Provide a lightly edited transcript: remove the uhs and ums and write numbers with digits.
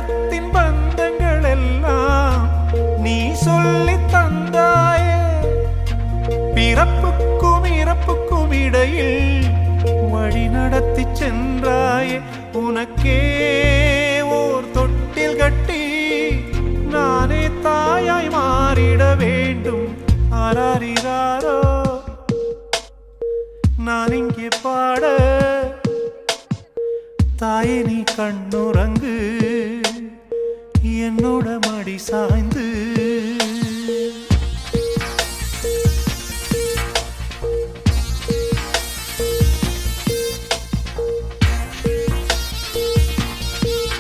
உலகத்தின் பந்தங்கள் எல்லாம் நீ சொல்லி தந்தாயே. பிறப்புக்கும் இறப்புக்கும் இடையில் வழி நடத்தி சென்றாயே. உனக்கே ஓர் தொட்டில் கட்டி நானே தாயாய் மாறிட வேண்டும். ஆராரிராரோ நான் இங்கே பாட, தாயே நீ கண்ணுறங்கு என்னோட மடி சாய்ந்து.